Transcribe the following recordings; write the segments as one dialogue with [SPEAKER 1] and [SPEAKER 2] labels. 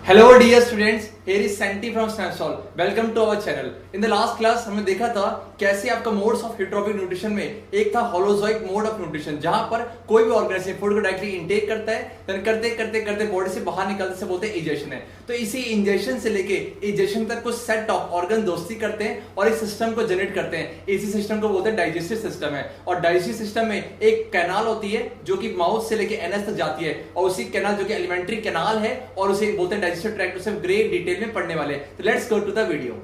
[SPEAKER 1] Hello dear students, here is Santi from Snapsol. Welcome to our channel. In the last class हमने देखा था कैसे आपका modes of हीट्रोपिक nutrition में एक था होलोजोइक मोड ऑफ न्यूट्रिशन, जहां पर कोई भी ऑर्गेनिज्म फूड को डायरेक्टली इनटेक करता है, देन करते करते करते बॉडी से बाहर निकलते से बोलते हैं इंजेक्शन है। तो इसी इंजेक्शन से लेके इंजेक्शन तक कुछ सेट ऑफ ऑर्गन दोस्ती करते हैं और इस सिस्टम को जनरेट करते हैं। इसी सिस्टम को बोलते हैं डाइजेस्टिव सिस्टम है। और डाइजेस्टिव सिस्टम में एक कैनाल होती है जो कि माउथ से लेके एनएस तक जाती है, और उसी कैनाल जो कि एलिमेंट्री कैनाल है और उसे बोलते हैं डाइजेस्टिव ट्रैक्ट। उसे ग्रेट डिटेल में पढ़ने वाले। तो let's go to the video.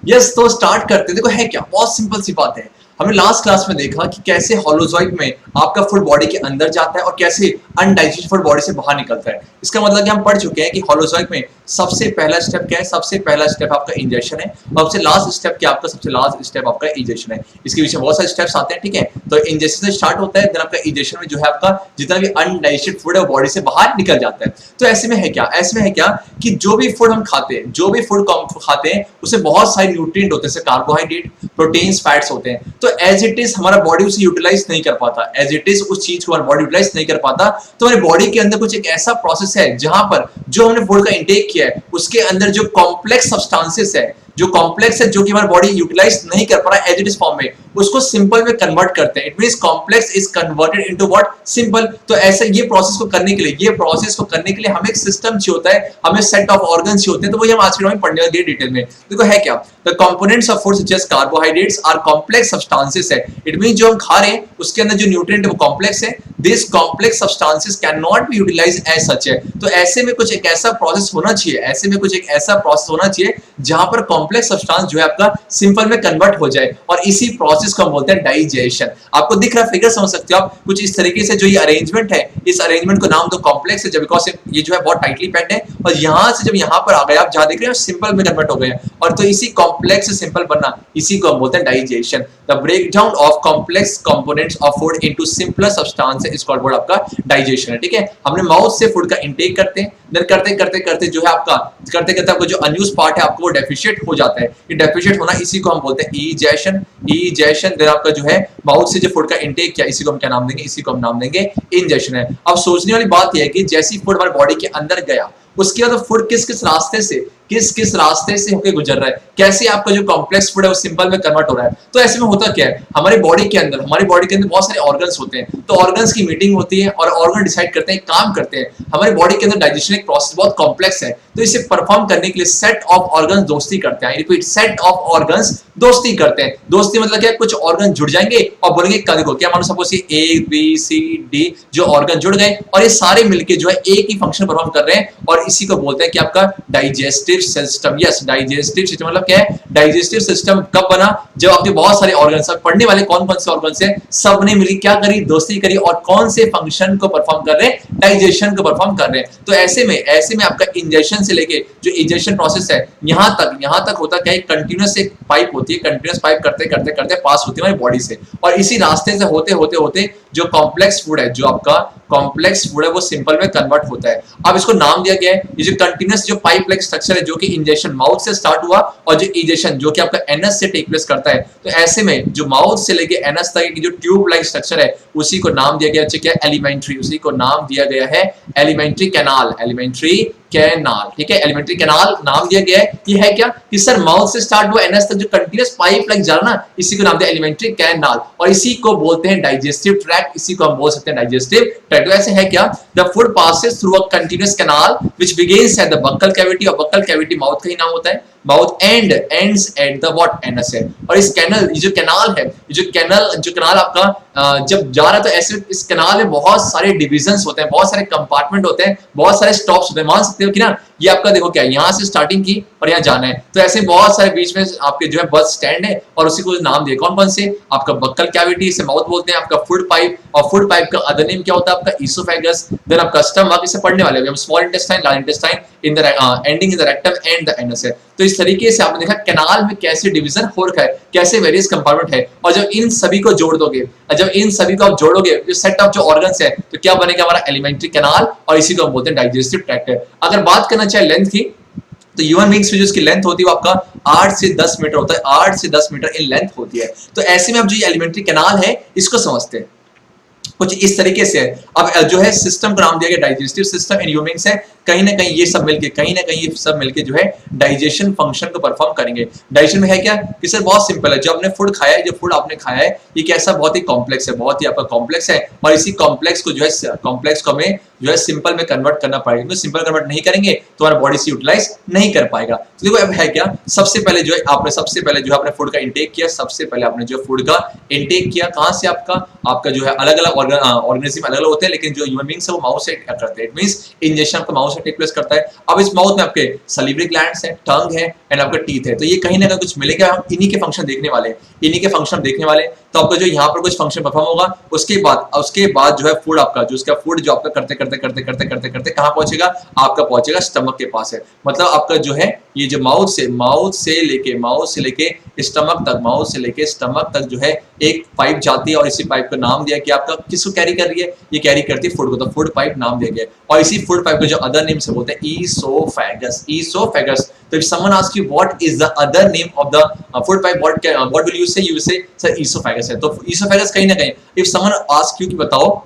[SPEAKER 2] Yes, तो स्टार्ट करते हैं। देखो है क्या, बहुत सिंपल सी बात है। हमने लास्ट क्लास में देखा कि कैसे होलोजोइक में आपका फूड बॉडी के अंदर जाता है और कैसे अनडाइजेस्टेड फूड बॉडी से बाहर निकलता है। इसका मतलब कि हम पढ़ चुके हैं कि होलोजोइक में सबसे पहला स्टेप क्या है। सबसे पहला स्टेप आपका इंजेक्शन है और सबसे लास्ट स्टेप क्या आपका, सबसे लास्ट स्टेप आपका इंजेक्शन है। इसके पीछे बहुत सारे स्टेप्स आते हैं, ठीक है। तो इंजेक्शन से स्टार्ट होता है, देन आपका इंजेक्शन में जो है आपका जितना भी अनडाइजेस्टेड फूड है वो बॉडी से बाहर निकल जाता है। तो ऐसे में है क्या, ऐसे में है क्या कि जो भी फूड हम खाते हैं, जो भी फूड खाते हैं उसमें बहुत सारे न्यूट्रिएंट होते हैं, कार्बोहाइड्रेट, प्रोटीन्स, फैट्स होते हैं। तो एज इट इज हमारा बॉडी उसे यूटिलाइज नहीं कर पाता, एज इट इज उस चीज को हमारा बॉडी यूटिलाइज नहीं कर पाता। तो हमारी बॉडी के अंदर कुछ एक ऐसा प्रोसेस है जहां पर जो हमने फूड का इंटेक किया है उसके अंदर जो कॉम्प्लेक्स सब्सटेंसेस है, जो कॉम्प्लेक्स है, जो कि हमारी बॉडी यूटिलाइज नहीं कर पा रहा एज इट इज फॉर्म में, उसको सिंपल में कन्वर्ट करते हैं। It means complex is converted into what, simple. तो ऐसे ये प्रोसेस को करने के लिए हमें एक सिस्टम चाहिए होता है, हमें सेट ऑफ ऑर्गन्स चाहिए होते हैं। तो वही हम आज के में पढ़ने वाले डिटेल में। देखो है क्या, the components of food such as carbohydrates are complex substances है। इट मींस जो हम खा रहे हैं उसके अंदर जो न्यूट्रिएंट है वो कॉम्प्लेक्स है। This complex substances can not be utilised as such है। तो ऐसे में कुछ एक ऐसा प्रोसेस होना चाहिए, ऐसे में कुछ एक ऐसा प्रोसेस होना चाहिए जहां पर कॉम्प्लेक्स सब्सटेंस जो है आपका सिंपल में कन्वर्ट हो जाए, और इसी प्रोसेस को हम बोलते हैं डाइजेशन। आपको दिख रहा फिगर, समझ सकते हो आप कुछ इस तरीके से। जो ये अरेंजमेंट है, इस अरेंजमेंट को नाम दो कॉम्प्लेक्स है, जब बिकॉज़ ये जो है बहुत टाइटली पैक्ड है, और यहां से जब यहां पर आ गए आप, जहां देख रहे हो सिंपल में कन्वर्ट हो गए, और तो इसी कॉम्प्लेक्स से सिंपल बनना, इसी को हम बोलते हैं digestion. The breakdown of complex components of food into simpler substance is called what, आपका डाइजेशन है, ठीक है। हमने माउथ से फूड का इंटेक करते हैं, देन करते करते करते जो है आपका करते करते आपका जो अनयूज्ड पार्ट है आपको वो डेफिशिएट हो जाता है। ये डेफिशिएट होना, इसी को हम बोलते हैं ईजैशन। ईजैशन, देन आपका जो है माउथ से जो फूड का इंटेक किया, इसी को हम क्या नाम देंगे, इसी को हम नाम देंगे इंजेक्शन है। अब सोचने वाली बात यह है कि जैसी फूड हमारे बॉडी के अंदर गया, उसके बाद फूड किस किस रास्ते से होकर गुजर रहा है, कैसे आपका जो कॉम्प्लेक्स फूड है वो सिंपल में कन्वर्ट हो रहा है। तो ऐसे में होता क्या है, हमारी बॉडी के अंदर बहुत सारे ऑर्गन्स होते हैं। तो ऑर्गन्स की मीटिंग होती है और ऑर्गन डिसाइड करते हैं, काम करते हैं। हमारी बॉडी के अंदर डाइजेशन एक प्रोसेस बहुत कॉम्प्लेक्स है, तो इसे परफॉर्म करने के लिए सेट ऑफ ऑर्गन्स दोस्ती करते हैं। रिपीट, सेट ऑफ ऑर्गन्स दोस्ती करते हैं। दोस्ती मतलब क्या, कुछ ऑर्गन जुड़ जाएंगे और बोलेंगे देखो क्या, मानो सपोज ये ए बी सी डी जो ऑर्गन जुड़ गए और ये सारे मिलके जो है एक ही फंक्शन परफॉर्म कर रहे हैं, और इसी को बोलते हैं कि आपका digestive system. Yes, digestive system मतलब क्या है, डाइजेस्टिव सिस्टम कब बना, जब आपके बहुत सारे ऑर्गन्स, अब पढ़ने वाले कौन कौन से ऑर्गन्स हैं, सबने मिली क्या करी, दोस्ती करी, और कौन से फंक्शन को परफॉर्म कर रहे हैं, डाइजेशन को परफॉर्म कर रहे हैं। तो ऐसे में आपका इंजेक्शन से लेके जो इंजेक्शन प्रोसेस है यहां तक होता क्या है, कंटिन्यूअस एक पाइप होती है, कंटिन्यूअस पाइप करते करते करते पास होती है हमारी बॉडी से, और इसी रास्ते से होते होते होते जो कॉम्प्लेक्स फूड है, जो आपका कॉम्प्लेक्स फूड है वो सिंपल में कन्वर्ट होता है। अब इसको नाम दिया गया है, ये जो कंटिन्यूअस जो पाइप लाइक स्ट्रक्चर है, जो कि इंजेक्शन माउथ से स्टार्ट हुआ और जो इंजेक्शन जो कि आपका एनएस से टेक प्लेस करता है। तो ऐसे में जो माउथ से लेके एनएस तक की जो ट्यूब लाइक स्ट्रक्चर है उसी को नाम दिया गया है एलिमेंट्री, उसी को नाम दिया गया है एलिमेंट्री कैनाल, एलिमेंट्री कैनाल, ठीक है। एलिमेंट्री कैनाल नाम दिया गया है। ये है क्या कि सर माउथ से स्टार्ट हुआ एनएस तक जो कंटिन्यूअस पाइप लाइक जा रहा ना, इसी को नाम दिया एलिमेंट्री कैनाल, और इसी को बोलते हैं डाइजेस्टिव ट्रैक्ट, इसी को हम बोल सकते हैं डाइजेस्टिव ट्रैक्ट। ऐसे है क्या, the food passes through a continuous canal which begins at the buccal cavity, और बक्कल कैविटी माउथ का ही नाम होता है, mouth and ends at the what, anus है। और इस कैनल, ये जो कैनाल है, जो कैनाल आपका जब जा रहा है, तो ऐसे इस कैनाल में बहुत सारे डिविजन्स होते हैं, बहुत सारे कंपार्टमेंट होते हैं, बहुत सारे स्टॉप्स होते हैं। मान सकते हो कि ना, ये आपका देखो क्या, यहाँ से स्टार्टिंग की और यहाँ जाना है, तो ऐसे बहुत सारे बीच में आपके जो है बस स्टैंड है, और उसी को नाम दिए कौन कौन से, आपका बक्कल कैविटी, इसे माउथ बोलते हैं, आपका फूड पाइप, और फूड पाइप का अदर नेम क्या होता है आपका ईसोफेगस, देन आपका स्टमक, इसे पढ़ने वाले हम small intestine, large intestine, in the ending in the rectum and the anus है। तो इस तरीके से आपने देखा कैनाल में कैसे डिवीजन हो रखा है, कैसे वेरियस कंपार्टमेंट है, और जब इन सभी को जोड़ दोगे, जब इन सभी को आप जोड़ोगे, जो सेट ऑफ जो ऑर्गन्स है, तो क्या बनेगा हमारा एलिमेंट्री कैनाल, और इसी को हम बोलते हैं डाइजेस्टिव ट्रैक्ट है। अगर बात करना चाहे लेंथ की, तो ह्यूमन बींग्स में जो इसकी लेंथ होती है वो आपका 8 से 10 मीटर होता है, 8 से 10 मीटर इन लेंथ होती है। तो ऐसे में अब जो ये एलिमेंट्री कैनाल है इसको समझते हैं। कुछ इस तरीके से है। अब जो है सिस्टम का नाम दिया गया डाइजेस्टिव सिस्टम इन ह्यूमंस है। कहीं ना कहीं ये सब मिलके जो है डाइजेशन फंक्शन को परफॉर्म करेंगे। डाइजेशन में है क्या कि सर बहुत सिंपल है, जो आपने फूड खाया है, जो फूड आपने खाया है ये कैसा बहुत ही कॉम्प्लेक्स है, बहुत ही आपका कॉम्प्लेक्स है, और इसी कॉम्प्लेक्स को जो है कॉम्प्लेक्स को हमें जो है सिंपल में कन्वर्ट करना पड़ेगा। तो सिंपल कन्वर्ट नहीं करेंगे तो हमारा बॉडी से यूटिलाइज नहीं कर पाएगा। तो देखो अब है क्या, सबसे पहले जो है आपने फूड का इंटेक किया, सबसे पहले आपने जो फूड का इंटेक किया कहां से, आपका जो है अलग अलग ऑर्गेनिज्म अलग अलग होते हैं, लेकिन जो ह्यूमन बीइंग्स है वो माउथ से करते हैं। इट मींस इंजेक्शन आपका माउथ से टेक प्लेस करता है। अब इस माउथ में आपके सलिवरी ग्लैंड्स है, टंग है एंड आपका टीथ है। तो ये कहीं ना कहीं कुछ मिलेगा, हम इन्हीं के फंक्शन देखने वाले हैं, इन्हीं के फंक्शन देखने वाले। तो आपका जो यहाँ पर कुछ फंक्शन परफॉर्म होगा, उसके बाद जो है फूड आपका जो आपका करते कहां पहुंचेगा, आपका पहुंचेगा स्टमक के पास है। मतलब आपका जो है ये जो माउथ से लेके स्टमक तक जो है एक पाइप जाती है, और इसी पाइप का नाम दिया कि आपका किसको कैरी कर रही है, ये कैरी करती है फूड को, तो फूड पाइप नाम दिया गया। और इसी फूड पाइप को जो अदर नेम से बोलते हैं ईसोफेगस। तो if someone ask you what is the other name of the food pipe, what will you से सर ईसोफेगस है। तो ईसोफेगस कहीं ना कहीं इफ समवन आस्क यू कि बताओ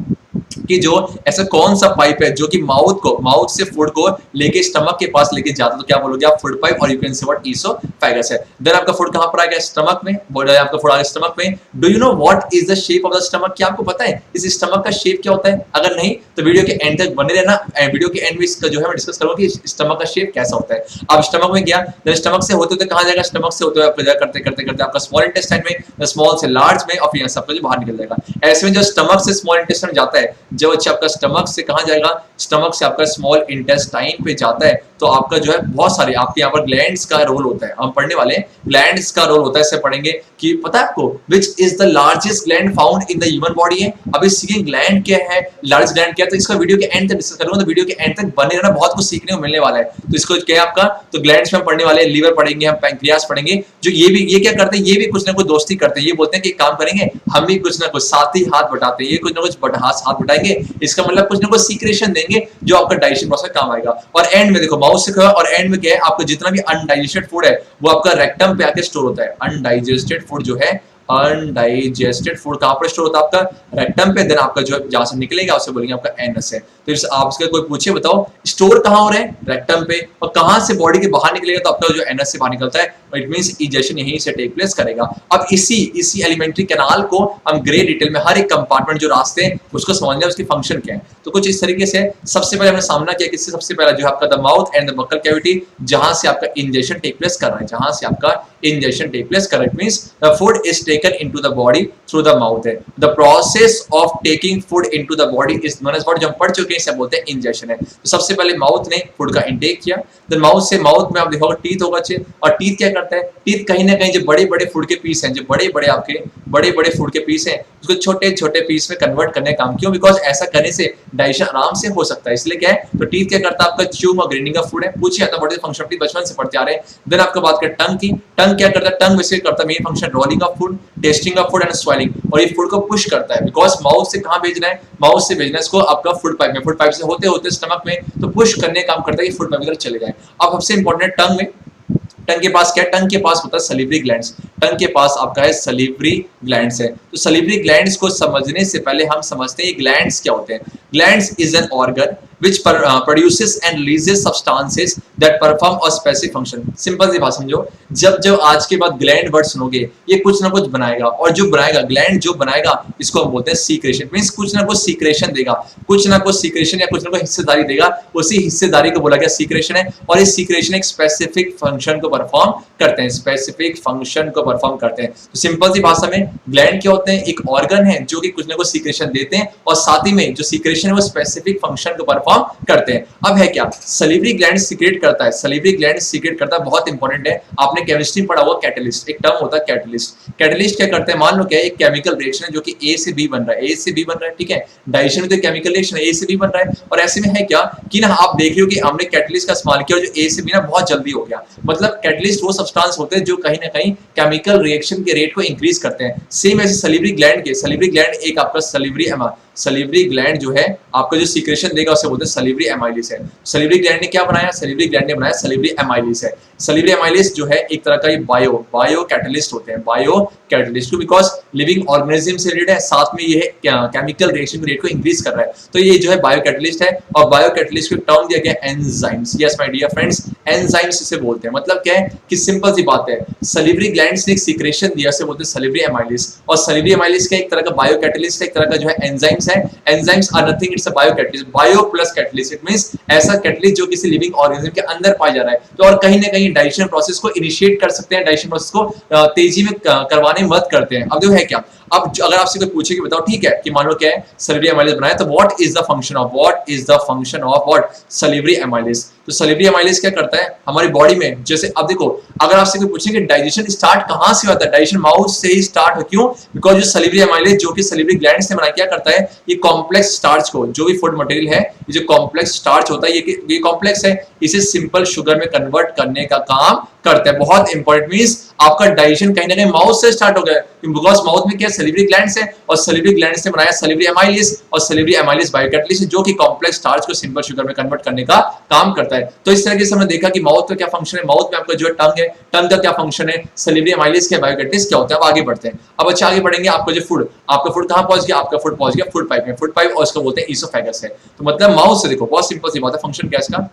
[SPEAKER 2] कि जो ऐसा कौन सा पाइप है जो कि माउथ से फूड को लेके स्टमक के पास लेके जाता है, तो क्या बोलोगे आप, फूड पाइप, और यू कैन से व्हाट ईसोफेगस है। देन आपका फूड कहां पर आ गया, स्टमक में। बोल रहा है आपका फूड आ गया स्टमक में। Do you know what is the shape of the stomach, क्या आपको पता है इस स्टमक का शेप क्या होता है? अगर नहीं तो वीडियो के एंड तक बने रहना, वीडियो के एंड में इसका जो है मैं डिस्कस करूंगा कि स्टमक का शेप कैसा होता है। अब स्टमक में गया, देन स्टमक से होते होते कहां जाएगा, स्टमक से होते हुए करते आपका स्मॉल इंटेस्टाइन में, स्मॉल से लार्ज में, और फिर सब कुछ बाहर निकल जाएगा। ऐसे में जो स्टमक से स्मॉल इंटेस्टाइन जाता है, जब अच्छा आपका स्टमक से कहां जाएगा, स्टमक से आपका स्मॉल इंटेस्टाइन पे जाता है, तो आपका जो है बहुत सारे आपके यहाँ पर ग्लैंड्स का रोल होता है। हम पढ़ने वाले हैं ग्लैंड्स का रोल होता है, इससे पढ़ेंगे कि पता है आपको विच is the largest gland found in the human body है। अभी सीकिंग ग्लैंड क्या है, लार्ज ग्लैंड क्या है, तो इसका वीडियो के एंड तक डिस्कस करूंगा। तो वीडियो के एंड तक बने रहना, बहुत कुछ सीखने को मिलने वाला है। तो इसको क्या है आपका, तो ग्लैंड्स में हम पढ़ने वाले हैं, लीवर पढ़ेंगे, हम पैंक्रियास पढ़ेंगे, जो ये क्या करते हैं, ये भी कुछ ना कुछ दोस्ती करते हैं। ये बोलते हैं कि काम करेंगे, हम भी कुछ ना कुछ साथ ही हाथ बटाते हैं, ये कुछ ना कुछ हाथ बटाएंगे, इसका मतलब कुछ ना कुछ सीक्रेशन देंगे जो आपका डाइजेशन प्रोसेस काम आएगा। और एंड में देखो माउथ से क्या, और एंड में क्या है, आपका जितना भी अनडाइजेस्टेड फूड है वो आपका रेक्टम पे आके स्टोर होता है। अनडाइजेस्टेड फूड जो है, अनडाइजेस्टेड फूड कहां पर स्टोर होता है, आपका रेक्टम पे। देन आपका जो जहां से निकलेगा उसे बोलेंगे आपका एनस है। तो इस आपसे कोई पूछे बताओ स्टोर कहां हो रहा है, रेक्टम पे, और कहां से बॉडी के बाहर निकलेगा, तो आपका जो एनस से बाहर निकलता है, इट मींस इजेशन यहीं से टेक प्लेस करेगा। अब इसी एलिमेंट्री कैनाल को हम ग्रे डिटेल में हर एक कंपार्टमेंट जो रास्ते हैं उसको समझना, उसकी फंक्शन क्या है। तो कुछ इस तरीके से सबसे पहले हमने सामना किया किससे, सबसे पहले जो है आपका the mouth and the buccal cavity, जहां से आपका इंजेक्शन टेक प्लेस कर रहा है, जहां से आपका इंजेक्शन टेक प्लेस कर रहा है। It means the food is taken into the body through the mouth है। The process of taking food into the body is known as what, जो हम पढ़ चुके हैं इसे बोलते हैं इंजेक्शन है। तो सबसे पहले माउथ ने फूड का इंटेक किया, देन माउथ में आप देखोगे टीथ होगा, और टीथ क्या करता है, टीथ कहीं ना कहीं जो बड़े-बड़े फूड के पीस हैं, जो बड़े-बड़े फूड के पीस हैं, उसको छोटे-छोटे पीस में कन्वर्ट करने का काम। क्यों? बिकॉज ऐसा करने से डाइजेशन आराम से हो सकता है, इसलिए क्या है, तो टीथ क्या करता है, आपका च्यूइंग और ग्राइंडिंग का फूड है। पूछिए आता what is function of teeth, बचपन से पढ़ते आ रहे हैं। देन आपको बात करें टंग की, टंग क्या करता है, टंग वैसे करता है main function rolling of food, testing of food and swelling, और ये फूड को पुश करता है। बिकॉज माउथ से कहां भेजना है, माउथ से भेजना है इसको आपका फूड पाइप में, फूड पाइप से होते होते स्टमक में, तो पुश करने का काम करता है कि फूड पाइप की तरफ चले जाए। अब सबसे इंपॉर्टेंट टंग में, टंग के पास क्या है, टंग के पास होता है सलिवरी ग्लैंड्स, टंग के पास आपका है सलिवरी ग्लैंड्स है। तो सलिवरी ग्लैंड्स को समझने से पहले हम समझते हैं ग्लैंड्स क्या होते हैं। Glands is an organ which produces and releases substances that perform a specific function। Simple सी बात समझो, जब आज के बाद ग्लैंड वर्ड सुनोगे ये कुछ ना कुछ बनाएगा, और जो बनाएगा ग्लैंड जो बनाएगा इसको हम बोलते हैं सीक्रेशन। मींस कुछ ना कुछ सीक्रेशन देगा, कुछ ना कुछ सीक्रेशन या कुछ ना कुछ हिस्सेदारी देगा, उसी हिस्सेदारी को बोला गया सीक्रेशन है। और इस सीक्रेशन एक स्पेसिफिक फंक्शन को परफॉर्म करते हैं, स्पेसिफिक फंक्शन को परफॉर्म करते हैं। तो सिंपल सी भाषा में ग्लैंड क्या होते हैं, एक ऑर्गन है जो कि कुछ ना कुछ सीक्रेशन देते हैं, और साथ ही में जो सीक्रेशन है वो स्पेसिफिक फंक्शन को परफॉर्म करते हैं। अब है क्या, सलिवरी ग्लैंड सीक्रेट करता है, सलिवरी ग्लैंड सीक्रेट करता है, बहुत इंपॉर्टेंट है। आपने केमिस्ट्री पढ़ा हुआ कैटलिस्ट, एक टर्म होता है कैटलिस्ट। कैटलिस्ट क्या करते हैं, मान लो क्या एक केमिकल रिएक्शन है जो कि ए से बी बन रहा है, ए से बी बन रहा है, ठीक है, डाइजेशन में तो केमिकल रिएक्शन है, ए से बी बन रहा है। और ऐसे में है क्या कि ना आप देख रहे हो कि हमने कैटलिस्ट का इस्तेमाल किया और जो ए से बी ना बहुत जल्दी हो गया। मतलब कैटलिस्ट वो सब्सटेंस होते हैं जो कहीं ना कहीं केमिकल रिएक्शन के रेट को इंक्रीज करते हैं। सेम ऐसे सलिवरी ग्लैंड के, सलिवरी ग्लैंड एक आपका सलिवरी ग्लैंड जो है आपका जो सीक्रेशन देगा उसे बोलते हैं सलिवरी एमाइलिस है। सलिवरी ग्लैंड ने क्या बनाया? सलिवरी ग्लैंड ने बनाया सलिवरी एमाइलिस है। सलिवरी एमाइलिस जो है एक तरह का ये बायो कैटलिस्ट होते हैं, bio catalyst, because living organism से रिलेटेड है, साथ में ये केमिकल रिएक्शन रेट को इंक्रीज कर रहा है, तो ये जो है बायो कैटलिस्ट है। और बायो कैटलिस्ट को टर्म दिया गया enzymes. Yes my dear friends, enzymes इसे बोलते हैं। मतलब क्या है कि सिंपल सी बात है, सलिवरी ग्लैंड्स ने एक सीक्रेशन दिया, उसे बोलते हैं सलिवरी एमाइलिस। और सलिवरी एमाइलिस का एक तरह का बायो कैटलिस्ट है, एक तरह का जो है एंजाइम्स है। Enzymes are nothing, it's a bio catalyst. Bio plus catalyst, it means ऐसा कैटलिस्ट जो किसी लिविंग ऑर्गेनिज्म के अंदर पाया जा रहा है, तो और कहीं ना कहीं डाइजेशन प्रोसेस को इनिशिएट कर सकते हैं, डाइजेशन प्रोसेस को तेजी में करवाने में मदद करते हैं। अब जो है क्या, अब अगर आपसे कोई पूछे कि बताओ ठीक है कि मान लो क्या है सलिवरी एमाइलिस बनाया, तो what is the function of what salivary amylase. तो सलिवरी एमाइलिस क्या करता है हमारी बॉडी में? जैसे अब देखो, अगर आपसे कोई पूछे कि डाइजेशन स्टार्ट कहां से होता है, डाइजेशन माउथ से ही स्टार्ट हो। क्यों? बिकॉज जो सलिवरी एमाइलिस जो कि सलिवरी ग्लैंड से बना क्या करता है, ये कॉम्प्लेक्स स्टार्च को, जो भी फूड मटेरियल है, ये जो कॉम्प्लेक्स स्टार्च होता है, ये कॉम्प्लेक्स है, इसे सिंपल शुगर में कन्वर्ट करने का काम करता है। बहुत इंपॉर्टेंट, मींस आपका डाइजेशन कहीं ना कहीं माउथ से स्टार्ट हो गया, बिकॉज माउथ में क्या सलिवरी ग्लैंड्स है, और सलिवरी ग्लैंड्स से बनाया सलिवरी एमाइलिस, और सलिवरी एमाइलिस बायोकैटलिस्ट जो कि कॉम्प्लेक्स स्टार्च को सिंपल शुगर में कन्वर्ट करने का काम करता है। तो इस तरीके से हमने देखा कि माउथ का क्या फंक्शन है, माउथ में आपका जो टंग है, टंग का क्या फंक्शन है, सलिवरी एमाइलिस के बायोकैटलिस्ट क्या होता है। अब आगे बढ़ते हैं। अब अच्छा आगे बढ़ेंगे, आपका जो फूड, आपका फूड कहां पहुंच गया? आपका फूड पहुंच गया फूड पाइप में। फूड पाइप और इसको बोलते हैं ईसोफेगस है। तो मतलब माउथ से देखो, बहुत सिंपल सी बात है, फंक्शन क्या है इसका,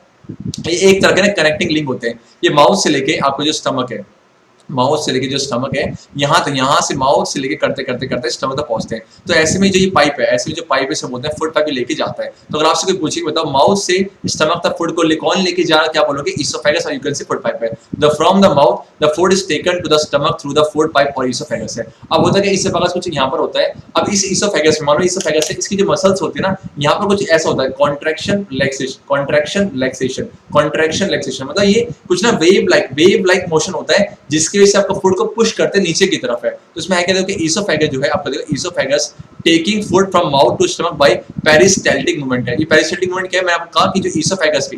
[SPEAKER 2] ये एक तरह के कनेक्टिंग लिंक होते हैं। ये माउथ से लेके आपका जो स्टमक है, माउथ से लेके जो स्टमक है, यहाँ से माउथ से लेके करते करते करते स्टमक तक पहुंचते हैं। तो ऐसे में जो ये पाइप है, ऐसे में जो पाइप है, बोलते हैं फूड पाइप लेके जाता है। तो अगर आपसे कोई पूछे कि बताओ माउथ से स्टमक तक फूड को कौन लेके जा रहा है, क्या बोलोगे? ईसोफेगस, और you can say food pipe है। The from the mouth the food is taken to the stomach through the food pipe और ईसोफेगस है। अब होता है कि ईसोफेगस कुछ यहाँ पर होता है। अब इस ईसोफेगस में, मानो ईसोफेगस है, इसकी जो मसल्स होती है ना, यहाँ पर कुछ ऐसा होता है, contraction relaxation, contraction relaxation, contraction relaxation, मतलब ये कुछ ना वेव लाइक मोशन होता है, जिसकी वजह से आपका फूड को पुश करते नीचे की तरफ है। तो इसमें है क्या, देखो कि ईसोफेगस जो है आपका, देखो oesophagus taking food from mouth to stomach by peristaltic movement है। ये पेरिस्टाल्टिक मूवमेंट क्या है? मैंने आपको कहा कि जो ईसोफेगस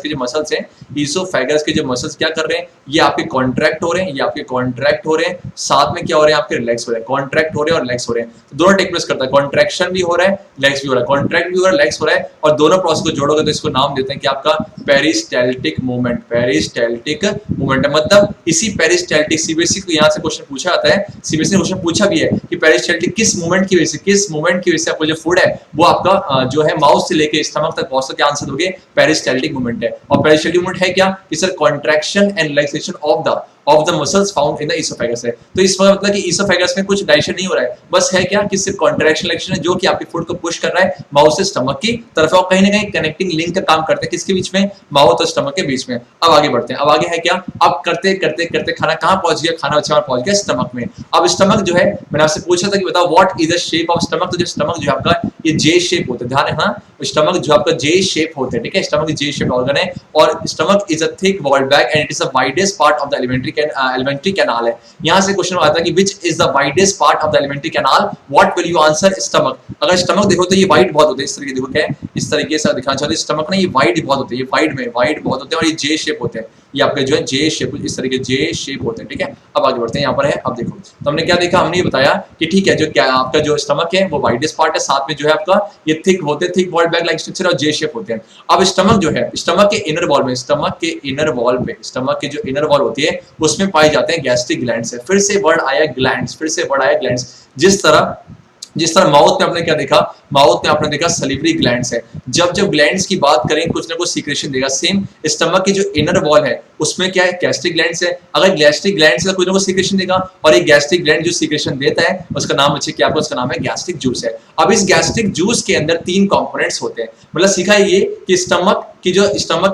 [SPEAKER 2] के जो मसल्स हैं, ईसोफेगस के जो मसल्स क्या कर रहे हैं, ये आपके कॉन्ट्रैक्ट हो रहे हैं, ये आपके कॉन्ट्रैक्ट हो रहे हैं, साथ में क्या हो रहे हैं, आपके रिलैक्स हो रहे हैं, कॉन्ट्रैक्ट हो रहे हैं और रिलैक्स हो रहे हैं। तो दोनों टेक प्लेस करता है, कॉन्ट्रैक्शन भी हो रहा है, रिलैक्स भी हो रहा है, कॉन्ट्रैक्ट भी हो रहा है, रिलैक्स हो रहा है, और दोनों प्रोसेस को जोड़ोगे तो इसको नाम देते हैं कि आपका पेरिस्टाल्टिक मूवमेंट। पेरिस्टाल्टिक मूवमेंट मतलब इसी पेरिस्टाल्टिक, सीबीएसई को यहाँ से क्वेश्चन पूछा आता है, सीबीएसई ने क्वेश्चन पूछा भी है कि पेरिस्टाल्टिक किस मूवमेंट की वजह से आपको जो फूड है वो आपका जो है माउथ से लेके स्टमक तक पहुंचता, क्या आंसर दोगे? पेरिस्टाल्टिक मूवमेंट है। और पेरिस्टाल्टिक मूवमेंट है क्या? It's a contraction and relaxation of the muscles found in the oesophagus है। तो इस मतलब कि ईसोफेगस में कुछ डाइजेशन नहीं हो रहा है, बस है क्या कि सिर्फ कॉन्ट्रैक्शन रिलैक्सेशन है, जो कि आपके फूड को पुश कर रहा है माउथ से स्टमक की तरफ, और कहीं ना कहीं कनेक्टिंग लिंक का काम करते हैं, किसके बीच में? माउथ और स्टमक के बीच में। अब आगे बढ़ते हैं। अब आगे है क्या? अब करते करते करते खाना कहां पहुंच गया? खाना अच्छा पहुंच गया स्टमक में। अब स्टमक जो है, मैंने आपसे पूछा था कि बताओ what is the shape of stomach. तो जो स्टमक जो है आपका, ये जे शेप होता है, ध्यान रखना, स्टमक जो आपका जे शेप होता है, ठीक है, स्टमक जे शेप ऑर्गन है, और stomach is a thick walled bag and it is the widest part of the alimentary canal है। यहां से क्वेश्चन आता है कि which is the widest part of the alimentary canal, what will you answer? Stomach. अगर stomach देखो तो ये वाइड बहुत होते हैं, इस तरीके देखो क्या है, इस तरीके से दिखाना चाहते हैं, स्टमक ना ये वाइड बहुत होते हैं, ये वाइड बहुत होते हैं, और ये जे शेप होते हैं, ये आपके जो है जे शेप, इस तरीके जे शेप होते हैं, ठीक है। अब आगे बढ़ते हैं, यहाँ पर है, अब देखो तो हमने क्या देखा, हमने ये बताया कि ठीक है, जो क्या आपका जो स्टमक है वो वाइडेस्ट पार्ट है, साथ में जो है आपका ये थिक होते हैं, thick walled bag like structure, और जे शेप होते हैं। अब स्टमक जो है, स्टमक के इनर वॉल में, स्टमक के जो इनर वॉल होती है उसमें पाए जाते हैं गैस्ट्रिक ग्लैंड्स है। फिर से वर्ड आया ग्लैंड्स, जिस तरह माउथ में आपने क्या देखा, माउथ में आपने देखा सलिवरी ग्लैंड्स है। जब ग्लैंड्स की बात करें कुछ ना कुछ सीक्रेशन देगा। सेम स्टमक की जो इनर वॉल है उसमें क्या है, गैस्ट्रिक ग्लैंड्स है। अगर गैस्ट्रिक ग्लैंड्स का कुछ ना कुछ सीक्रेशन देगा, और एक गैस्ट्रिक ग्लैंड जो सीक्रेशन देता है उसका नाम अच्छे क्या, उसका नाम है गैस्ट्रिक जूस है। अब इस गैस्ट्रिक जूस के अंदर 3 कंपोनेंट्स होते हैं, मतलब सीखा ये कि स्टमक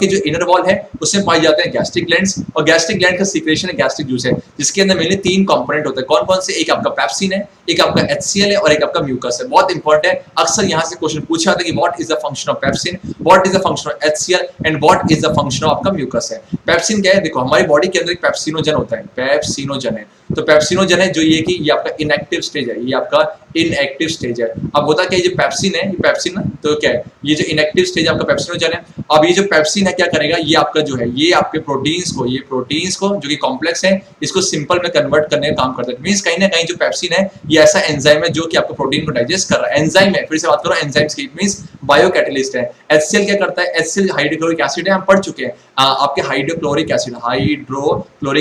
[SPEAKER 2] की जो इनर वॉल है उसमें पाए जाते हैं गैस्ट्रिक ग्लैंड्स, और गैस्ट्रिक ग्लैंड का सीक्रेशन है गैस्ट्रिक जूस है, जिसके अंदर मेनली 3 कंपोनेंट होते हैं। कौन कौन से? एक आपका पेप्सिन है, एक आपका HCl है, और एक आपका म्यूकस है। बहुत इंपॉर्टेंट है, अक्सर यहाँ से क्वेश्चन पूछा था कि what is the function of pepsin, what is the function of HCl and what is the function of आपका म्यूकस है। पेप्सिन क्या है? देखो हमारी बॉडी के अंदर एक पेप्सिनोजन होता है, पेप्सिनोजन है। तो पेप्सिनोजन है जो ये कि ये आपका इनएक्टिव स्टेज है, ये आपका इनएक्टिव स्टेज है। अब होता क्या है, जो पेप्सिन है, ये पेप्सिन ना तो क्या है, ये जो इनएक्टिव स्टेज आपका पेप्सिनोजन है। अब ये जो पेप्सिन है क्या करेगा, ये आपका जो है ये आपके प्रोटीन्स को, ये प्रोटीन्स को जो कि कॉम्प्लेक्स है इसको सिंपल में कन्वर्ट करने का काम करता है। मींस कहीं ना कहीं जो पेप्सिन है ये ऐसा एंजाइम है जो कि आपके प्रोटीन को डाइजेस्ट कर रहा है। एंजाइम है, फिर से बात करो एंजाइम्स की, इट मींस बायो कैटलिस्ट है। HCl क्या करता है, HCl हाइड्रोक्लोरिक एसिड है, हम पढ़ चुके हैं। आपके हाइड्रोक्लोरिक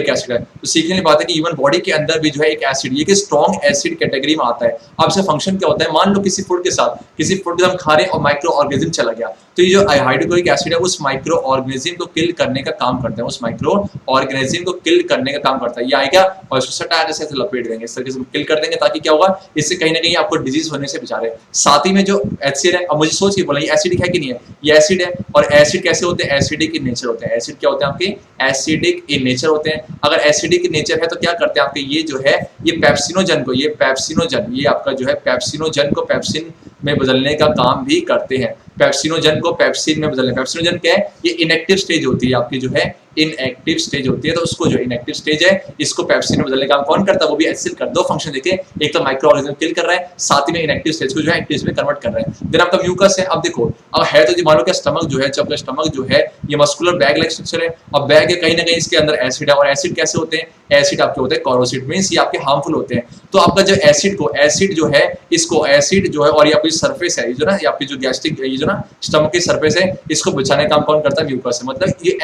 [SPEAKER 2] एसिड है। तो सीखने वाली बात है कि इवन बॉडी के अंदर भी जो है एक एसिड, ये कि स्ट्रॉन्ग एसिड कैटेगरी में आता है। अब इसका फंक्शन क्या होता है, मान लो किसी फूड के साथ हम खा रहे हैं और माइक्रो ऑर्गेनिज्म चला गया, तो ये जो हाइड्रोक्लोरिक एसिड है उस माइक्रो ऑर्गेनिज्म को किल करने का काम करता है, उस माइक्रो ऑर्गेनिज्म को किल करने का काम करता है। ये आएगा और इसको सटायर से लपेट देंगे, इस तरीके से किल कर देंगे, ताकि क्या होगा, इससे कहीं ना कहीं आपको डिजीज होने से बचा रहे। साथ ही में जो HCl है, अब मुझे सोच के बोला ये एसिडिक है कि नहीं है, ये एसिड है। और एसिड कैसे होते हैं, एसिडिक इन नेचर होते हैं। एसिड क्या होते हैं आपके, एसिडिक इन नेचर होते हैं। अगर एसिडिक इन नेचर है तो क्या करते हैं आपके, ये जो है ये पेप्सिनोजन को, ये आपका जो है पेप्सिनोजन को पेप्सिन में बदलने का काम भी करते हैं। पेप्सिनोजन को पेप्सिन में बदलने, पेप्सिनोजन क्या है, ये इनएक्टिव स्टेज होती है आपकी, जो है इनएक्टिव स्टेज होती है। तो उसको जो इनएक्टिव स्टेज है इसको पेप्सिन में बदलने का काम कौन करता है, वो भी HCl कर। दो फंक्शन देखे, एक तो माइक्रो ऑर्गेनिज्म किल कर रहा है, साथ ही में इनएक्टिव स्टेज को जो है एक्टिव में कन्वर्ट कर रहा है। देन आपका म्यूकस है। अब देखो, अब है तो मान लो क्या स्टमक जो है, जब आपका स्टमक जो है ये मस्कुलर बैग लाइक स्ट्रक्चर है। अब बैग है, कहीं ना कहीं इसके अंदर एसिड है, और एसिड कैसे होते हैं, एसिड आपके होते हैं कॉरोसिड, मींस ये आपके हार्मफुल होते हैं। तो आपका जो एसिड जो है, इसको एसिड जो है, और ये आपकी सरफेस है, ये जो ना, ये आपकी जो गैस्ट्रिक, ये जो ना स्टमक की सरफेस है, इसको बचाने का काम कौन करता है, म्यूकस है। मतलब ये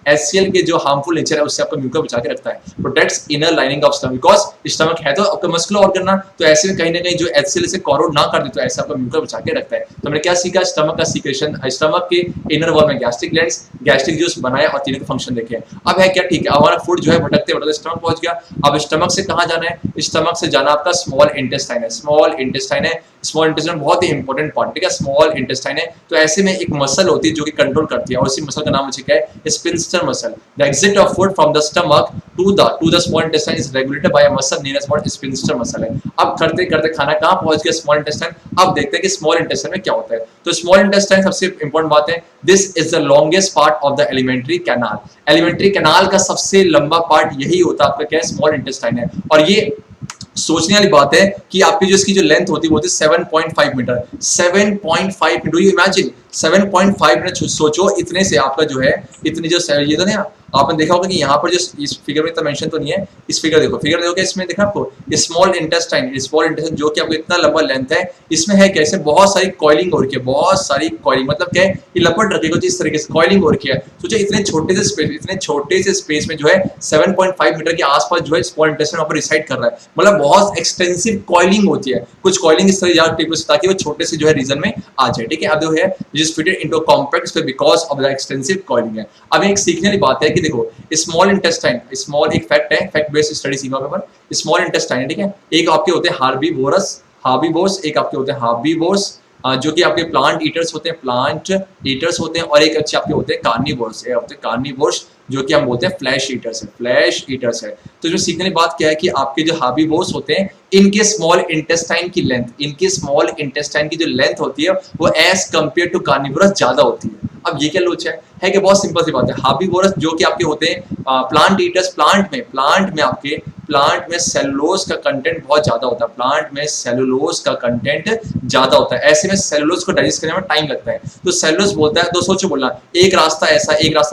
[SPEAKER 2] HCl के जो हार्मफुल नेचर है उससे आपका म्यूकस बचा के रखता है, protects inner lining of stomach, because stomach है तो आपका मस्कुलर ऑर्गन ना, तो ऐसे में कहीं ना कहीं जो HCl से कॉरोड ना कर दे तो ऐसे आपका म्यूकस बचा के रखता है। तो हमने क्या सीखा, स्टमक का सीक्रेशन, स्टमक के इनर वॉल में गैस्ट्रिक ग्लैंड्स, गैस्ट्रिक जूस बनाया और तीनों के फंक्शन देखे। अब है क्या, ठीक है, हमारा फूड जो है भटकते भटकते स्टमक पहुंच गया। अब स्टमक से कहां जाना है, स्टमक से जाना आपका स्मॉल इंटेस्टाइन है। स्मॉल इंटेस्टाइन बहुत ही इंपॉर्टेंट पार्ट, ठीक है, स्मॉल इंटेस्टाइन है। तो ऐसे में एक मसल होती है जो कि कंट्रोल करती है, और इसी मसल का नाम मुझे क्या है, sphincter muscle. The exit of food from the stomach to the small intestine is regulated by a muscle known as what, sphincter muscle है। अब करते करते खाना कहां पहुंच गया, स्मॉल इंटेस्टाइन। अब देखते हैं कि स्मॉल इंटेस्टाइन में क्या होता है। तो स्मॉल इंटेस्टाइन सबसे इंपॉर्टेंट बात है, this is the longest part of the alimentary canal. Alimentary canal का सबसे लंबा पार्ट यही होता है आपका, क्या है, स्मॉल इंटेस्टाइन है। और ये सोचने वाली बात है कि आपकी जो इसकी जो लेंथ होती है वो होती है 7.5 metre. 7.5 metre, do you imagine 7.5 metre, सोचो इतने से आपका जो है, इतनी जो ये तो नहीं, आपने देखा होगा कि यहाँ पर जो इस फिगर में इतना मेंशन तो नहीं है, इस फिगर देखो क्या इसमें देखा आपको, स्मॉल इंटेस्टाइन जो कि आपको इतना लंबा लेंथ है, इसमें है कैसे बहुत सारी कॉइलिंग हो रखी है, बहुत सारी कॉइलिंग, मतलब क्या है, ये लपट रखेगा कुछ इस तरीके से कॉइलिंग हो रखी है। सोचो इतने छोटे से स्पेस में जो है 7.5 मीटर के आसपास जो है स्मॉल इंटेस्टाइन वहाँ पर रिसाइड कर रहा है। मतलब बहुत एक्सटेंसिव कॉइलिंग होती है, कुछ कॉइलिंग इस तरह ताकि वो छोटे से जो है रीजन में आ जाए, ठीक है। अब जो है जिस fitted into compact space because of the extensive coiling है। अब एक सीखने वाली बात है कि देखो स्मॉल इंटेस्टाइन, स्मॉल एक फैक्ट है, फैक्ट बेस्ड स्टडी सीखा पेपर, स्मॉल इंटेस्टाइन है, ठीक है। एक आपके होते हैं हार्बीवोरस, एक आपके होते हैं हार्बीवोर्स, जो कि आपके प्लांट ईटर्स होते हैं, और एक अच्छे आपके होते हैं कार्निवोर्स, जो कि हम बोलते हैं फ्लैश ईटर्स है। तो इसमें सीखने की बात क्या है कि आपके जो हार्बीवोर्स होते हैं, इनके स्मॉल इंटेस्टाइन की लेंथ होती है वो एज कंपेयर टू कार्निवोरस ज्यादा होती है। अब ये क्या लोच है कि बहुत सिंपल सी बात है। हार्बीवोरस जो कि आपके होते हैं प्लांट ईटर्स, प्लांट में सेलुलोज का कंटेंट बहुत ज्यादा होता है, ऐसे में सेलुलोज को डाइजेस्ट करने में टाइम लगता है। तो सेलुलोज बोलता है, तो सोचो बोलना एक रास्ता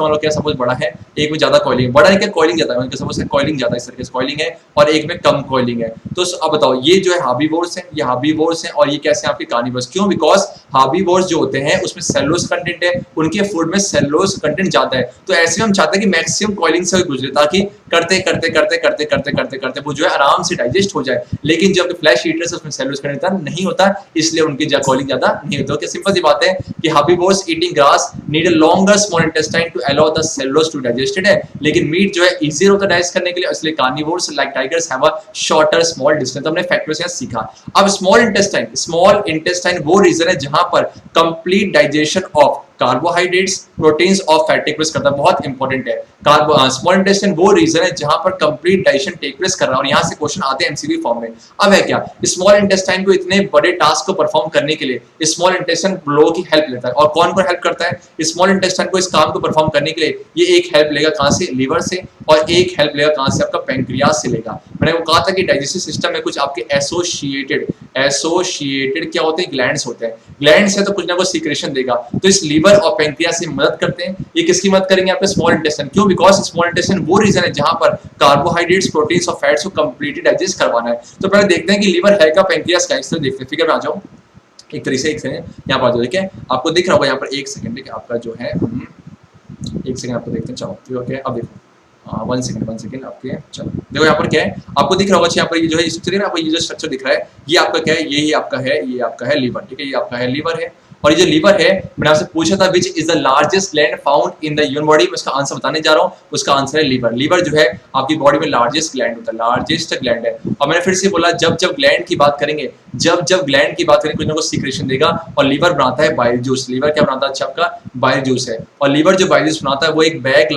[SPEAKER 2] मान लो क्या सपोज बड़ा है, एक में ज्यादा कॉइलिंग, बड़ा है क्या कॉइलिंग ज्यादा है, सपोज कॉइलिंग ज्यादा इस तरीके से कॉइलिंग है, और एक में कम कॉइलिंग है। तो अब बताओ ये जो है हार्बीवोर्स है, और ये कैसे आपके कार्निवोर्स, क्यों, बिकॉज हार्बीवोर्स जो होते हैं उसमें सेलुलोज कंटेंट है, उनके फूड में सेलुलोज कंटेंट ज्यादा है। तो ऐसे में हम चाहते हैं कि मैक्सिमम कॉइलिंग से गुजरे, ताकि करते वो जो है आराम से डाइजेस्ट हो जाए। लेकिन जो फ्लैश ईटर्स उसमें सेलुलोज कंटेंट नहीं होता, इसलिए उनकी कॉइलिंग ज्यादा नहीं होती। तो सिंपल सी बात है कि herbivores eating grass need a longer small intestine to allow the cellulose to digested है, लेकिन मीट जो है इजी होता है डाइजेस्ट करने के लिए, इसलिए carnivores like tigers have a shorter small distance. तो हमने फैक्ट से सीखा। अब स्मॉल इंटेस्टाइन वो रीजन है जहां पर complete digestion of carbohydrates, proteins और फैट टेक प्लेस करता है, बहुत इंपॉर्टेंट है। स्मॉल इंटेस्टाइन वो रीजन है जहां पर कंप्लीट डाइजेशन टेक प्लेस कर रहा है और यहाँ से क्वेश्चन आते हैं एमसीक्यू फॉर्म में। अब है क्या, स्मॉल इंटेस्टाइन को इतने बड़े टास्क को परफॉर्म करने के लिए स्मॉल इंटेस्टाइन लोगों की हेल्प लेता है। और कौन कौन हेल्प करता है स्मॉल इंटेस्टाइन को इस काम को परफॉर्म करने के लिए? ये एक हेल्प लेगा कहां से? लीवर से, और एक हेल्प लेगा कहां से? आपका पैंक्रियास से लेगा। मैंने वो कहा था कि डाइजेस्टिव सिस्टम में कुछ आपके एसोसिएटेड क्या होते हैं? ग्लैंड्स होते हैं। ग्लैंड्स है तो कुछ ना कुछ सीक्रेशन देगा, तो इस लीवर और पैंक्रियास से मदद करते हैं। ये किसकी मदद करेंगे? आपके स्मॉल इंटेस्टाइन। क्यों? बिकॉज स्मॉल इंटेस्टाइन वो रीजन है जहां पर कार्बोहाइड्रेट्स, प्रोटीन्स और फैट्स को कंप्लीटली डाइजेस्ट करवाना है। तो पहले देखते हैं कि लीवर है क्या, पैंक्रियास का। इस तरह देखते हैं, फिगर में आ जाओ एक तरीके से। एक सेकंड यहाँ पर आ जाओ, ठीक है, आपको दिख रहा होगा यहाँ पर, एक सेकंड, ठीक है, आपका जो है एक सेकंड आपको देखते हैं। चलो ओके, अब देखो, 1 सेकंड आपके, चलो देखो यहाँ पर क्या है, आपको दिख रहा होगा यहाँ पर, ये जो है आपको ये जो स्ट्रक्चर दिख रहा है, ये आपका क्या है? ये आपका है लीवर, ठीक है, ये आपका है लीवर है। और ये जो लीवर है, मैंने आपसे पूछा था विच is the largest gland found in the human body, मैं उसका आंसर बताने जा रहा हूँ। उसका आंसर है लीवर। लीवर जो है आपकी बॉडी में लार्जेस्ट ग्लैंड होता है, लार्जेस्ट ग्लैंड है। और मैंने फिर से बोला, जब ग्लैंड की बात करेंगे, जब ग्लैंड की बात करेंगे, कुछ ना कुछ सीक्रेशन देगा। और लीवर बनाता है बाइल जूस। लीवर क्या बनाता है? अच्छा, आपका बाइल जूस है। और लीवर जो बाइल जूस बनाता है वो एक बैग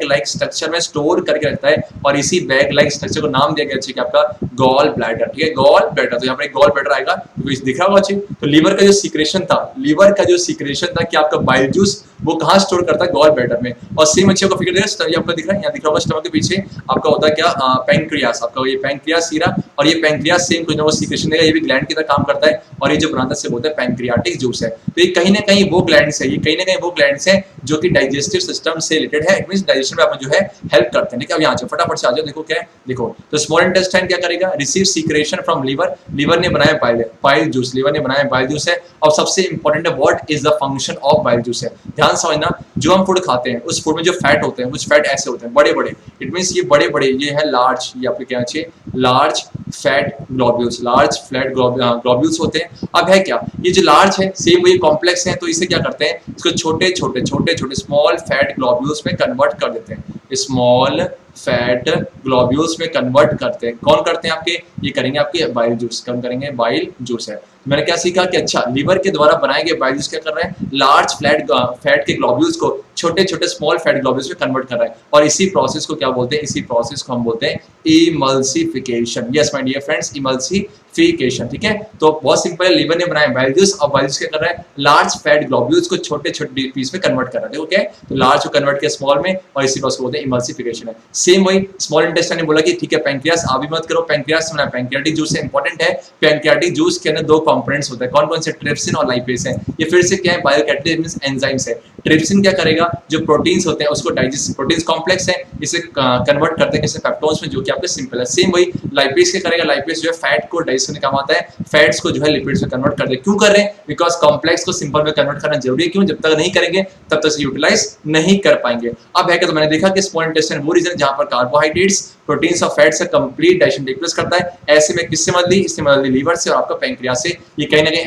[SPEAKER 2] लाइक स्ट्रक्चर में स्टोर करके रखता है। और इसी बैग लाइक स्ट्रक्चर को नाम दिया गया है आपका गॉल ब्लैडर, ठीक है, गॉल ब्लैडर। तो यहाँ पर एक गॉल ब्लैडर आएगा, दिख रहा होगा। तो लीवर का जो सीक्रेशन था कि आपका बाइल जूस वो कहाँ स्टोर करता है? गॉल ब्लैडर में। और सेम अच्छे को फिगर देगा, आपका दिख रहा है, यहाँ दिख रहा होगा स्टमक के पीछे आपका होता है क्या? पैंक्रियास। आपका ये पैंक्रियास सीरा, और ये पैंक्रियास सेम कुछ ना कुछ सीक्रेशन देगा, ये भी ग्लैंड की तरह काम करता है। और ये जो बनाता है बोलते हैं पैंक्रियाटिक जूस है। तो ये कहीं ना कहीं वो ग्लैंड्स है, जो कि डाइजेस्टिव सिस्टम से रिलेटेड है। इट मींस डाइजेशन में आप जो है हेल्प करते हैं, ठीक है। अब यहाँ से फटाफट से आ जाओ, देखो क्या है, देखो तो स्मॉल इंटेस्टाइन क्या करेगा? Receive secretion from liver. Liver ने बनाया बाइल जूस, लीवर ने बनाया बाइल जूस है। और सबसे इंपॉर्टेंट है, what is the function of bile juice है। ध्यान समझना, जो हम फूड खाते हैं उस फूड में जो फैट होते हैं, कुछ फैट ऐसे होते हैं बड़े बड़े, इट मींस ये बड़े बड़े, ये है लार्ज, ये आपके क्या चाहिए? लार्ज फैट ग्लोब्यूल्स होते हैं। अब है क्या, ये जो लार्ज है सेम वही कॉम्प्लेक्स है, तो इसे क्या करते हैं? इसको छोटे छोटे स्मॉल फैट ग्लोब्यूल्स में कन्वर्ट कर देते हैं। स्मॉल फैट ग्लोब्यूल्स में कन्वर्ट करते हैं। कौन करते हैं? आपके ये करेंगे आपके बाइल जूस। कौन करेंगे? बाइल जूस है। मैंने क्या सीखा कि अच्छा, लीवर के द्वारा बनाए गए बाइल जूस क्या कर रहे हैं? लार्ज फैट के ग्लोब्यूल्स को छोटे छोटे स्मॉल फैट ग्लोब्यूल्स में कन्वर्ट कर रहा है। और इसी प्रोसेस को क्या बोलते हैं? इसी प्रोसेस को हम बोलते हैं emulsification. Yes my dear friends, emulsification, ठीक है। तो बहुत सिंपल है, लीवर ने बनाया बाइल जूस, और बाइल जूस क्या कर रहा है? लार्ज फैट ग्लोब्यूल्स को छोटे छोटे पीस में कन्वर्ट कर रहा है। देखो क्या है, तो लार्ज को कन्वर्ट किया स्मॉल में, और इसी प्रोसेस को बोलते हैं इमल्सिफिकेशन है। सेम वही स्मॉल इंटेस्टाइन ने बोला कि ठीक है, पैंक्रियास आप भी मत करो, पैंक्रियास से बना पैंक्रियाटिक जूस है, इंपॉर्टेंट है। पैंक्रियाटिक जूस के अंदर 2 कंपोनेंट्स होते हैं, कौन कौन से? ट्रिप्सिन और लाइपेज है। ये फिर से क्या है? बायोकैटालिटिक मींस एंजाइम्स है। ट्रिप्सिन क्या करेगा? जो प्रोटीन्स होते हैं उसको डाइजेस्ट, प्रोटीन्स कॉम्प्लेक्स है, इसे कन्वर्ट करते हैं किसी पेप्टोन्स में, जो कि आपके सिंपल है। सेम वही लाइपेज क्या करेगा? लाइपेज जो है फैट को डाइजेस्ट करने काम आता है, फैट्स को जो है लिपिड्स में कन्वर्ट करते हैं। क्यों कर रहे हैं? बिकॉज कॉम्प्लेक्स को सिंपल में कन्वर्ट करना जरूरी है। क्यों? जब तक नहीं करेंगे तब तक यूटिलाइज नहीं कर पाएंगे। अब है कि तो मैंने देखा कि स्मॉल इंटेस्टाइन वो रीजन जहां पर कार्बोहाइड्रेट्स, प्रोटीन्स और फैट्स से कंप्लीट डाइजेशन टेक प्लेस करता है। ऐसे में किससे मदद ली? इससे मदद ली लीवर से और आपका पैंक्रियास से। ये कहीं ना कहीं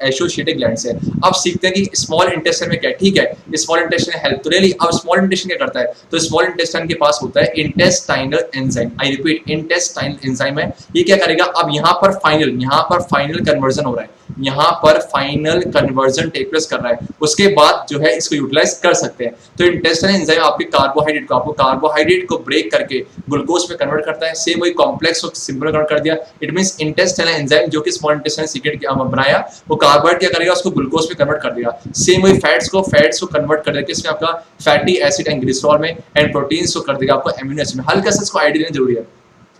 [SPEAKER 2] एसोसिएटेड ग्लैंड से। अब सीखते हैं कि स्मॉल इंटेस्टाइन में क्या, ठीक है, स्मॉल इंटेस्टाइन हेल्प तो ले ली। अब स्मॉल इंटेस्टाइन क्या करता है? तो स्मॉल इंटेस्टाइन के पास होता है intestinal enzyme. I repeat, intestinal enzyme है। ये क्या करेगा? अब यहाँ पर फाइनल कन्वर्जन हो रहा है, यहाँ पर फाइनल कन्वर्जन टेक प्लेस कर रहा है। उसके बाद जो है इसको यूटिलाइज कर सकते हैं। तो इंटेस्टाइनल एंजाइम आपके कार्बोहाइड्रेट को ब्रेक करके ग्लूकोज में कन्वर्ट करता है। सेम वही कॉम्प्लेक्स को सिंपल कन्वर्ट कर दिया। इट मींस इंटेस्टाइनल एंजाइम जो कि स्मॉल इंटेस्टाइन सीक्रेट बनाया, वो कार्बोहाइड्रेट क्या करेगा? उसको ग्लूकोज में कन्वर्ट कर देगा। सेम वही फैट्स को कन्वर्ट कर देगा किसमें? आपका फैटी एसिड एंड ग्लिसरॉल में। एंड प्रोटीन्स को कर देगा आपको एमिनो एसिड में। हल्का सा इसको आइडिया लेना जरूरी है।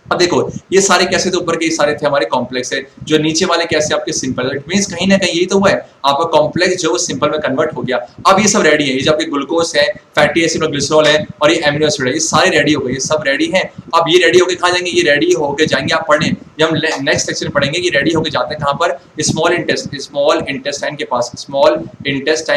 [SPEAKER 2] अब देखो ये सारे कैसे थे, ऊपर के सारे थे हमारे कॉम्प्लेक्स है, जो नीचे वाले कैसे आपके सिंपल है। इट मींस कहीं ना कहीं यही तो हुआ है, आपका कॉम्प्लेक्स जो सिंपल में कन्वर्ट हो गया। अब ये सब रेडी है, ये जो आपके ग्लूकोज है, फैटी एसिड और ग्लिसरॉल है, और ये एमिनो एसिड है, ये सारे रेडी हो गए, ये सब रेडी हैं। अब ये रेडी होके कहाँ जाएंगे? ये रेडी होके जाएंगे आप पढ़ने, ये हम नेक्स्ट सेक्शन में पढ़ेंगे कि रेडी होके जाते हैं कहाँ पर? स्मॉल इंटेस्टाइन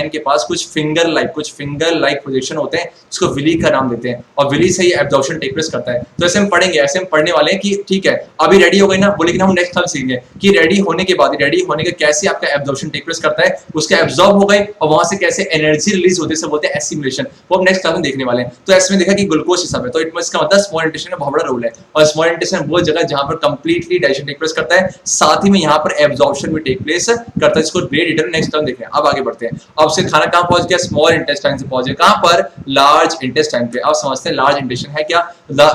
[SPEAKER 2] के पास कुछ फिंगर लाइक प्रोजेक्शन होते हैं, इसको विली का नाम देते हैं, और विली से ही एब्जॉर्प्शन टेक प्लेस करता है। तो ऐसे हम पढ़ेंगे, ऐसे हम पढ़ने वाले हैं कि ठीक है अभी रेडी हो गए ना, बोले लेकिन हम नेक्स्ट क्लास सीखेंगे कि रेडी होने के बाद, रेडी होने के कैसे आपका एब्जॉर्प्शन टेक प्लेस करता है, उसका एब्जॉर्ब हो गए और वहां से कैसे एनर्जी रिलीज होती है, बोलते हैं एसिमुलेशन, वो हम नेक्स्ट क्लास में देखने वाले हैं। तो ऐसे में देखा कि ग्लूकोज हिसाब है, तो इट इसका मतलब स्मॉल इंटेस्टाइन में बहुत बड़ा रोल है, और स्मॉल इंटेस्टाइन वो जगह जहां पर कंप्लीटली डाइजेशन टेक प्लेस करता है, साथ ही में यहाँ पर एब्जॉर्प्शन भी टेक प्लेस करता है। इसको ग्रेट डिटेल नेक्स्ट क्लास देखें। अब आगे बढ़ते हैं। अब से खाना कहां पहुंच गया, स्मॉल इंटेस्टाइन से पहुंच गया कहां पर, लार्ज इंटेस्टाइन पे। अब समझते हैं लार्ज इंटेस्टाइन है क्या।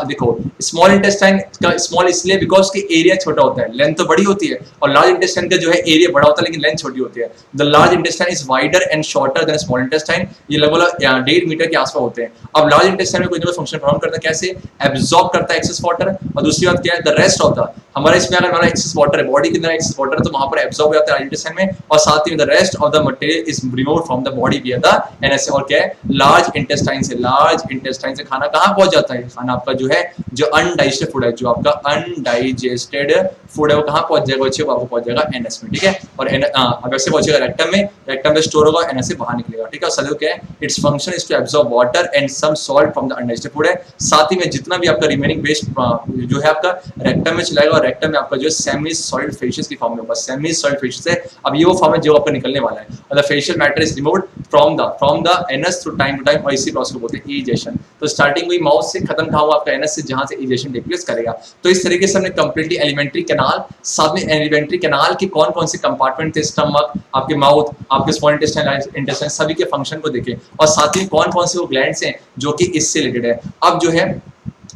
[SPEAKER 2] देखो स्मॉल इंटेस्टाइन का स्मॉल इसलिए बिकॉज के एरिया छोटा होता है, लेंथ तो बड़ी होती है, और लार्ज इंटेस्टाइन का जो है एरिया बड़ा होता है लेकिन लेंथ छोटी होती है। The large intestine is wider and shorter than small intestine, ये लगभग 1.5 मीटर के आसपास होते हैं। अब लार्ज इंटेस्टाइन में कोई ना कोई फंक्शन परफॉर्म करता है, कैसे, एब्जॉर्ब करता है एक्सेस वाटर, और दूसरी बात क्या है, द रेस्ट ऑफ द, हमारे इसमें अगर हमारा एक्सेस वाटर है, बॉडी के अंदर एक्सेस वाटर है, तो वहां पर एब्जॉर्ब हो जाता है लार्ज इंटेस्टाइन में, और साथ ही में the rest of the material is removed from the body विया द एनएस। और क्या है, लार्ज इंटेस्टाइन से, लार्ज इंटेस्टाइन से खाना कहां पहुंच जाता है, खाना आपका जो है, जो अनडाइजेस्टेड फूड है, जो आपका अनडाइजेस्टेड फूड है, वो कहां पहुंच जाएगा बच्चे, वो पहुंच जाएगा एनएस में, ठीक है। और अब ऐसे पहुंचेगा रेक्टम में, रेक्टम में स्टोर होगा, एनएस से बाहर निकलेगा, ठीक है। और क्या है, its function is to absorb water and some salt from the undigested food है, साथ ही में जितना भी आपका रिमेनिंग वेस्ट जो है आपका रेक्टम में चलाएगा, और रेक्टम में आपका जो सेमी सॉलिड फेशियस की फॉर्म में होगा, सेमी सॉलिड फेशियस है। अब ये वो फॉर्म है जो आपका निकलने वाला है, और the faecal matter is removed from the anus through time to time, और इसी प्रोसेस को बोलते हैं इजेशन। तो स्टार्टिंग हुई माउथ से, खत्म कहां हुआ आपका एनस से, जहां से इजेशन टेक प्लेस करेगा। तो इस तरीके से हमने कंप्लीटली एलिमेंट्री कैनाल, साथ में एलिमेंट्री कैनाल के कौन कौन से कंपार्टमेंट थे, स्टमक, आपके माउथ, आपके स्मॉल इंटेस्टाइन, सभी के फंक्शन को देखे, और साथ ही कौन कौन से वो ग्लैंड्स हैं जो कि इससे रिलेटेड है। अब जो है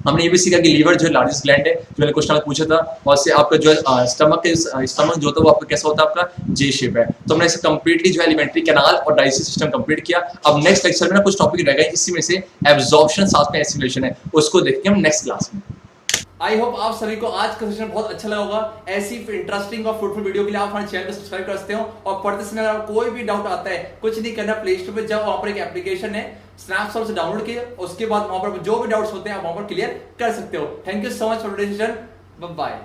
[SPEAKER 2] हमने ये भी सीखा कि लीवर जो है लार्जेस्ट ग्लैंड है, जो मैंने क्वेश्चन में पूछा था, और से आपका जो है स्टमक जो होता है वो आपका कैसा होता है, आपका जे शेप है। तो हमने इसे कंप्लीटली जो है एलिमेंट्री कैनाल और डाइजेस्टिव सिस्टम कंप्लीट किया। अब नेक्स्ट लेक्चर में ना कुछ टॉपिक रह गए, इसी में से एब्जॉर्प्शन साथ में एसिमुलेशन है, उसको देखेंगे हम नेक्स्ट क्लास में।
[SPEAKER 1] आई होप आप सभी को आज का सेशन बहुत अच्छा लगा होगा। ऐसी इंटरेस्टिंग और फ्रूटफुल वीडियो के लिए आप हमारे चैनल को सब्सक्राइब कर सकते हो, और पढ़ते समय अगर कोई भी डाउट आता है, कुछ नहीं करना, प्ले स्टोर पे जाओ, वहां पर एक एप्लीकेशन है स्नैपसॉल्व से डाउनलोड किए, उसके बाद वहां पर जो भी डाउट्स होते हैं आप वहां पर क्लियर कर सकते हो। Thank you so much for your attention, bye bye.